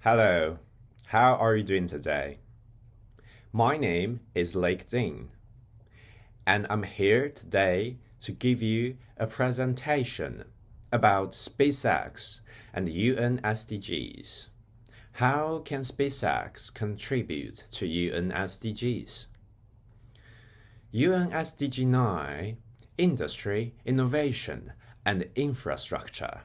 Hello, how are you doing today? My name is Lake Dean, and I'm here today to give you a presentation about SpaceX and UN SDGs. How can SpaceX contribute to UN SDGs? UN SDG 9 Industry, Innovation, and Infrastructure,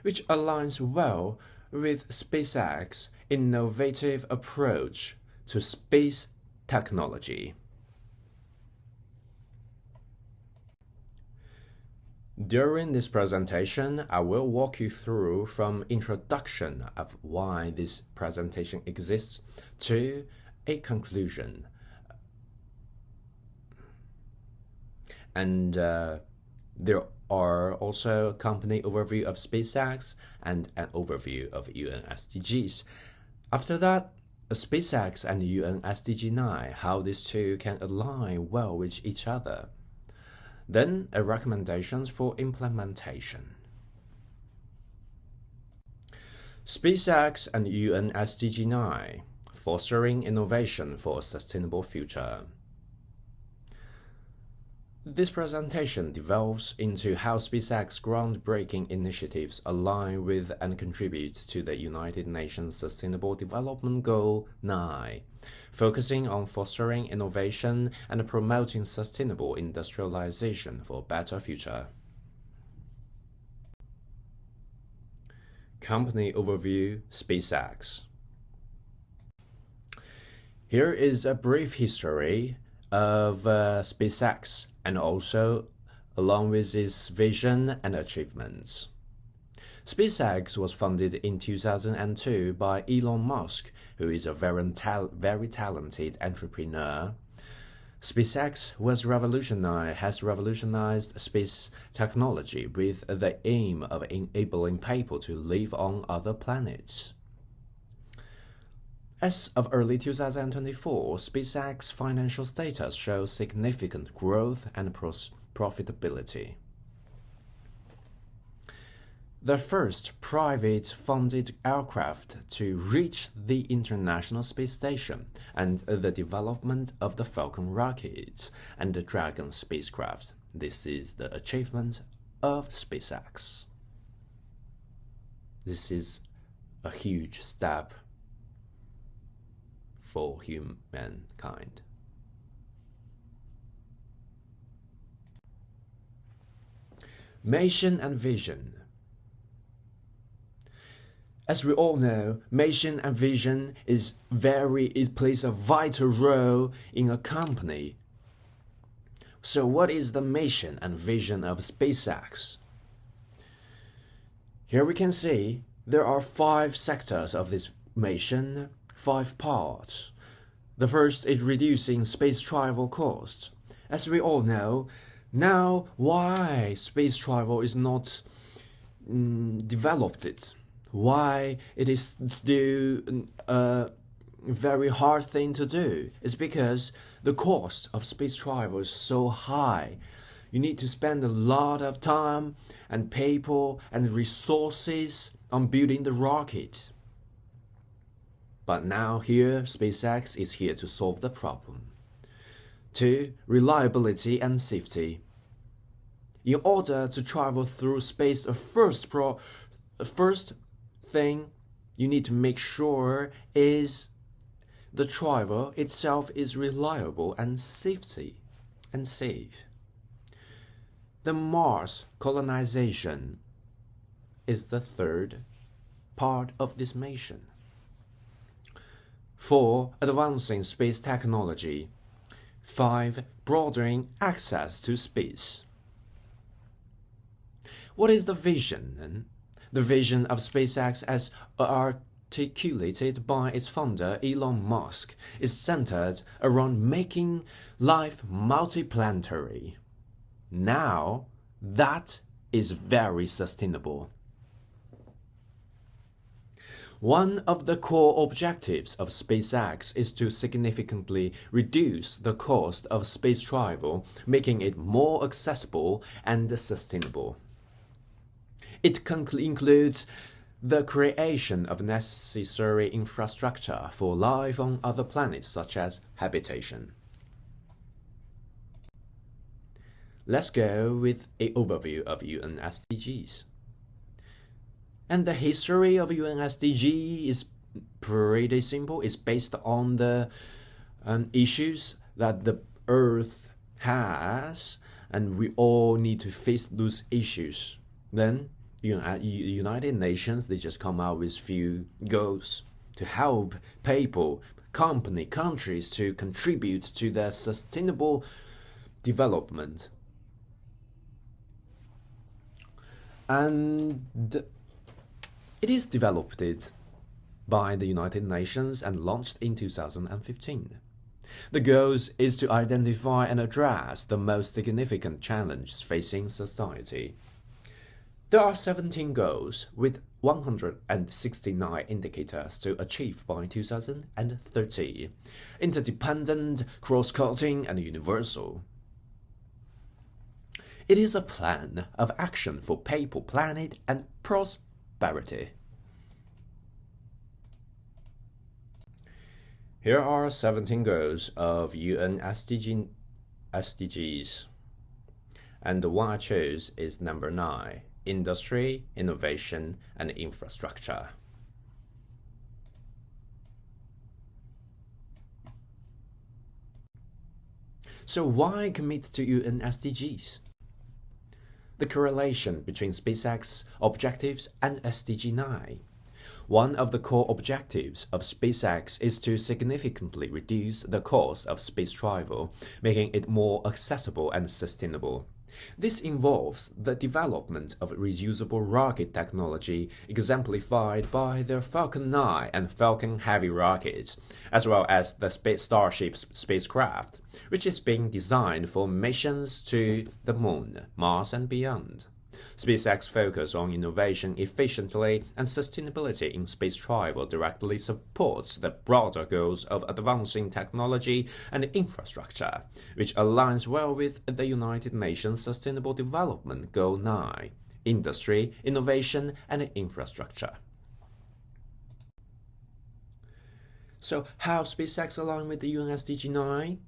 which aligns well with SpaceX's innovative approach to space technology. During this presentation, I will walk you through from introduction of why this presentation exists to a conclusion. And there are also a company overview of SpaceX and an overview of UN SDGs. After that, SpaceX and UN SDG 9, how these two can align well with each other. Then, recommendations for implementation. SpaceX and UN SDG 9, fostering innovation for a sustainable future. This presentation delves into how SpaceX groundbreaking initiatives align with and contribute to the United Nations Sustainable Development Goal 9, focusing on fostering innovation and promoting sustainable industrialization for a better future. Company overview: SpaceX. Here is a brief history of SpaceX, and also along with its vision and achievements. SpaceX was founded in 2002 by Elon Musk, who is a very talented entrepreneur. SpaceX has revolutionized space technology with the aim of enabling people to live on other planets. As of early 2024, SpaceX's financial status shows significant growth and profitability. The first private-funded aircraft to reach the International Space Station, and the development of the Falcon rocket and the Dragon spacecraft. This is the achievement of SpaceX. This is a huge step for humankind. Mission and vision. As we all know, mission and vision it plays a vital role in a company. So what is the mission and vision of SpaceX? Here we can see there are 5 sectors of this mission, 5 parts. The first is reducing space travel costs. As we all know, now why space travel is not developed it? Why it is still a very hard thing to do? It's because the cost of space travel is so high. You need to spend a lot of time and people and resources on building the rocket. But now here, SpaceX is here to solve the problem. 2. Reliability and safety. In order to travel through space, the first thing you need to make sure is the travel itself is reliable and safe. The Mars colonization is the third part of this mission. 4. Advancing space technology. 5. Broadening access to space. What is the vision then? The vision of SpaceX, as articulated by its founder Elon Musk, is centered around making life multiplanetary. Now, that is very sustainable. One of the core objectives of SpaceX is to significantly reduce the cost of space travel, making it more accessible and sustainable. It includes the creation of necessary infrastructure for life on other planets such as habitation. Let's go with an overview of UN SDGs. And the history of UN SDG is pretty simple. It's based on the issues that the Earth has, and we all need to face those issues. Then, United Nations, they just come out with few goals to help people, countries to contribute to their sustainable development. And it is developed by the United Nations and launched in 2015. The goals is to identify and address the most significant challenges facing society. There are 17 goals with 169 indicators to achieve by 2030, interdependent, cross-cutting, and universal. It is a plan of action for people, planet, and prosperity. Here are 17 goals of UN SDGs, and the one I chose is number 9, industry, innovation, and infrastructure. So why commit to UN SDGs? The correlation between SpaceX objectives and SDG 9. One of the core objectives of SpaceX is to significantly reduce the cost of space travel, making it more accessible and sustainable. This involves the development of reusable rocket technology exemplified by the Falcon 9 and Falcon Heavy rockets, as well as the Starship spacecraft, which is being designed for missions to the Moon, Mars, and beyond. SpaceX's focus on innovation efficiently and sustainability in space travel directly supports the broader goals of advancing technology and infrastructure, which aligns well with the United Nations Sustainable Development Goal 9, industry, innovation, and infrastructure. So how SpaceX align with the UN SDG 9?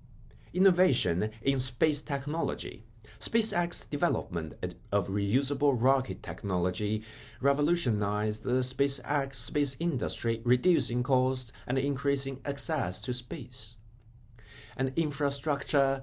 Innovation in space technology. SpaceX development of reusable rocket technology revolutionized the SpaceX space industry, reducing cost and increasing access to space. And infrastructure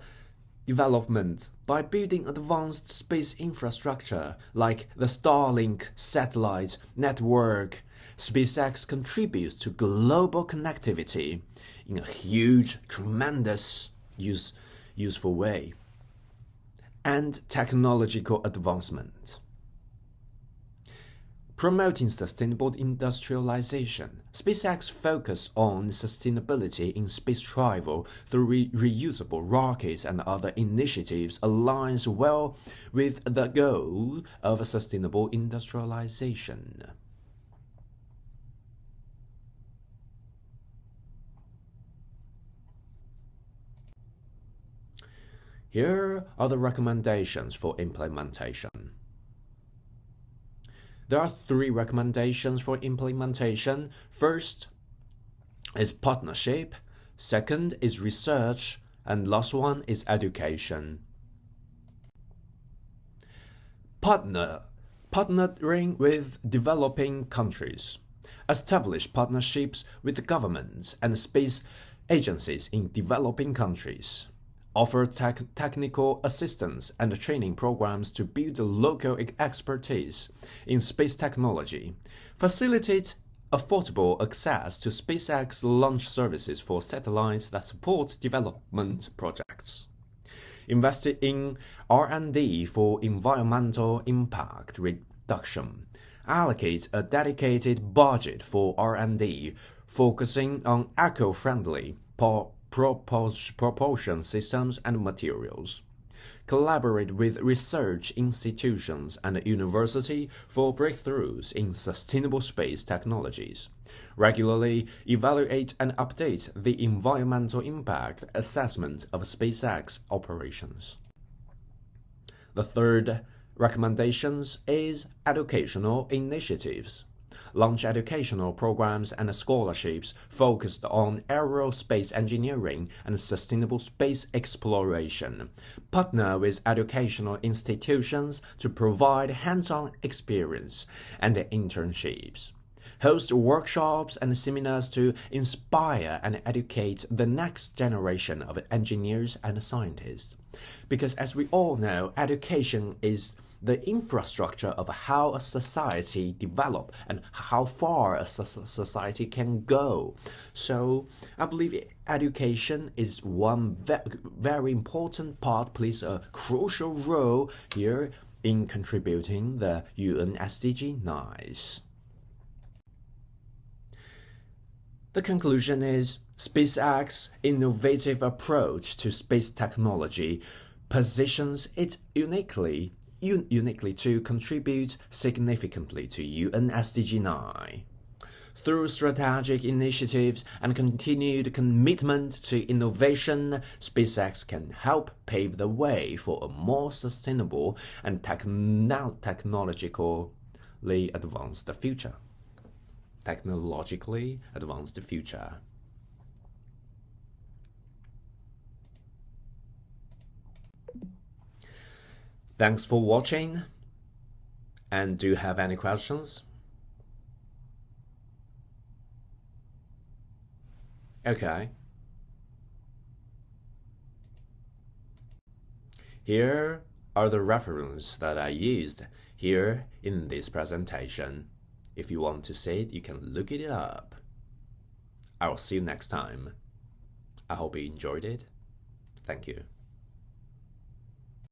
development. By building advanced space infrastructure like the Starlink satellite network, SpaceX contributes to global connectivity in a huge, tremendous, useful way. And technological advancement. Promoting sustainable industrialization. SpaceX focus on sustainability in space travel through reusable rockets and other initiatives aligns well with the goal of sustainable industrialization. Here are the recommendations for implementation. There are 3 recommendations for implementation. First is partnership, second is research, and last one is education. Partnering with developing countries. Establish partnerships with governments and space agencies in developing countries. Offer technical assistance and training programs to build local expertise in space technology. Facilitate affordable access to SpaceX launch services for satellites that support development projects. Invest in R&D for environmental impact reduction. Allocate a dedicated budget for R&D, focusing on eco-friendly propulsion systems and materials. Collaborate with research institutions and university for breakthroughs in sustainable space technologies. Regularly evaluate and update the environmental impact assessment of SpaceX operations. The third recommendation is educational initiatives. launch educational programs and scholarships focused on aerospace engineering and sustainable space exploration, partner with educational institutions to provide hands-on experience and internships, host workshops and seminars to inspire and educate the next generation of engineers and scientists. Because as we all know, education is the infrastructure of how a society develop and how far a society can go. So I believe education is one very important part, plays a crucial role here in contributing the UN SDG 9s. The conclusion is SpaceX's innovative approach to space technology positions it uniquely to contribute significantly to UN SDG 9. Through strategic initiatives and continued commitment to innovation, SpaceX can help pave the way for a more sustainable and technologically advanced future. Thanks for watching, and do you have any questions? Okay. Here are the references that I used here in this presentation. If you want to see it, you can look it up. I will see you next time. I hope you enjoyed it. Thank you.